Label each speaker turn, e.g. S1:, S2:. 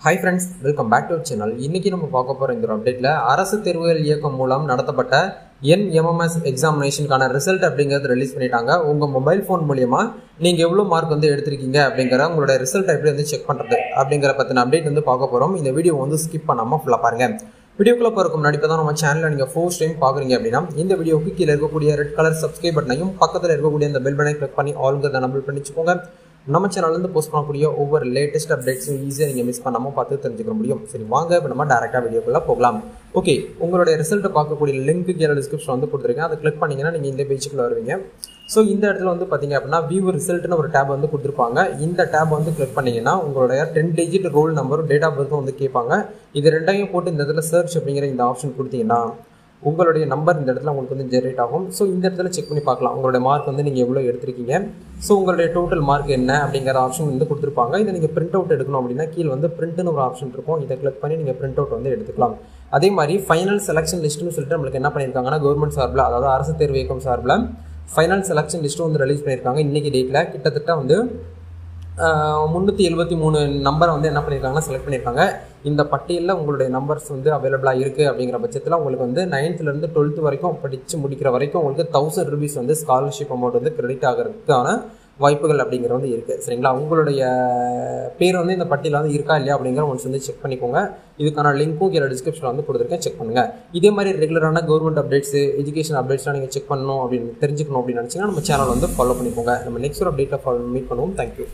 S1: Hi friends, welcome back to our channel. இன்னைக்கு நம்ம பார்க்க போற இந்த அப்டேட்ல அரசு தேர்வுகள் இயக்கம் மூலம் நடத்தப்பட்ட NMMS எக்ஸாமினேஷனுக்கான ரிசல்ட் அப்படிங்கறது ரிலீஸ் பண்ணிட்டாங்க. உங்க மொபைல் ஃபோன் மூலமா நீங்க எவ்வளவு மார்க் வந்து எடுத்துருக்கீங்க அப்படிங்கற உங்களோட ரிசல்ட் எப்படி வந்து செக் பண்றது அப்படிங்கற பத்தின அப்டேட் வந்து பார்க்க போறோம். இந்த வீடியோ வந்து ஸ்கிப் பண்ணாம ஃபுல்லா பாருங்க. வீடியோக்குள்ள போறதுக்கு முன்னாடி இப்பதான் நம்ம சேனலை நீங்க ஃபர்ஸ்ட் டைம் பாக்குறீங்க அப்படின்னா இந்த வீடியோக்கு கீழ இருக்கக்கூடிய ரெட் கலர் சப்ஸ்கிரைப் பட்டனையும் பக்கத்துல இருக்கக்கூடிய அந்த பெல் பட்டனை கிளிக் பண்ணி ஆல்ங்கறத எனேபிள் பண்ணிச்சுக்கோங்க. நம்ம சேனல்ல இருந்து போஸ்ட் பண்ணக்கூடிய ஒவ்வொரு லேட்டஸ்ட் அப்டேட்ஸும் ஈஸியா நீங்க மிஸ் பண்ணாம பார்த்து தெரிஞ்சுக்க முடியும். சரி வாங்க இப்போ நம்ம டைரக்டா வீடியோக்குள்ள போகலாம். ஓகே, உங்களுடைய ரிசல்ட் பார்க்கக்கூடிய லிங்க் கீழ டிஸ்கிரிப்ஷன்ல வந்து கொடுத்திருக்கேன். அதை கிளிக் பண்ணீங்கன்னா நீங்க இந்த பேஜுக்குள்ள வருவீங்க. ஸோ இந்த இடத்துல வந்து பாத்தீங்க அப்படின்னா வியூ ரிசல்ட்னு ஒரு டேப் வந்து கொடுத்துருப்பாங்க. இந்த டேப் வந்து கிளிக் பண்ணீங்கன்னா உங்களுடைய 10 டிஜிட் ரோல் நம்பரும் டேட் ஆஃப் பர்த்தும் வந்து கேட்பாங்க. இது ரெண்டையும் போட்டு இந்த இடத்துல சர்ச் அப்படிங்கிற இந்த ஆப்ஷன் கொடுத்தீங்கன்னா உங்களுடைய நம்பர் இந்த இடத்துல உங்களுக்கு வந்து ஜெனரேட் ஆகும். ஸோ இந்த இடத்துல செக் பண்ணி பார்க்கலாம் உங்களுடைய மார்க் வந்து நீங்கள் எவ்வளோ எடுத்திருக்கீங்க. ஸோ உங்களுடைய டோட்டல் மார்க் என்ன அப்படிங்கிற ஆப்ஷன் வந்து கொடுத்துருப்பாங்க. இதை நீங்கள் பிரிண்ட் அவுட் எடுக்கணும் அப்படின்னா கீழே வந்து பிரிண்ட்னு ஒரு ஆப்ஷன் இருக்கும். இதை கிளிக் பண்ணி நீங்கள் பிரிண்ட் அவுட் வந்து எடுத்துக்கலாம். அதே மாதிரி ஃபைனல் செலக்ஷன் லிஸ்ட்னு சொல்லிட்டு நம்மளுக்கு என்ன பண்ணியிருக்காங்கன்னா கவர்மெண்ட் சார்பில், அதாவது அரசு தேர்வு இயக்கம் சார்பில் ஃபைனல் செலக்ஷன் லிஸ்ட்டும் வந்து ரிலீஸ் பண்ணியிருக்காங்க. இன்றைக்கி டேட்டில் கிட்டத்தட்ட வந்து 373 நம்பரை வந்து என்ன பண்ணியிருக்காங்கன்னா செலக்ட் பண்ணியிருக்காங்க. இந்த பட்டியலில் உங்களுடைய நம்பர்ஸ் வந்து அவைலபிளாக இருக்குது அப்படிங்கிற பட்சத்தில் உங்களுக்கு வந்து 9th-லேருந்து 12th வரைக்கும் படித்து முடிக்கிற வரைக்கும் உங்களுக்கு 1000 rupees வந்து ஸ்காலர்ஷிப் அமௌண்ட் வந்து கிரெடிட் ஆகிறதுக்கான வாய்ப்புகள் அப்படிங்கிறது வந்து இருக்குது. சரிங்களா, உங்களுடைய பேர் வந்து இந்த பட்டியலில் வந்து இருக்கா இல்லையா அப்படிங்கிற ஒன்ஸ் வந்து செக் பண்ணிக்கோங்க. இதுக்கான லிங்க்கும் கீழே டிஸ்கிரிப்ஷனில் வந்து கொடுத்துருக்கேன், செக் பண்ணுங்கள். இதே மாதிரி ரெகுலரான கவர்மெண்ட் அப்டேட்ஸ், எஜுகேஷன் அப்டேட்ஸ்லாம் நீங்கள் செக் பண்ணணும் அப்படின்னு தெரிஞ்சுக்கணும் அப்படின்னு நினச்சிங்கன்னா நம்ம சேனல் வந்து ஃபாலோ பண்ணிக்கோங்க. நம்ம நெக்ஸ்ட் ஒரு அப்டேட்டில் மீட் பண்ணுவோம். தேங்க்யூ.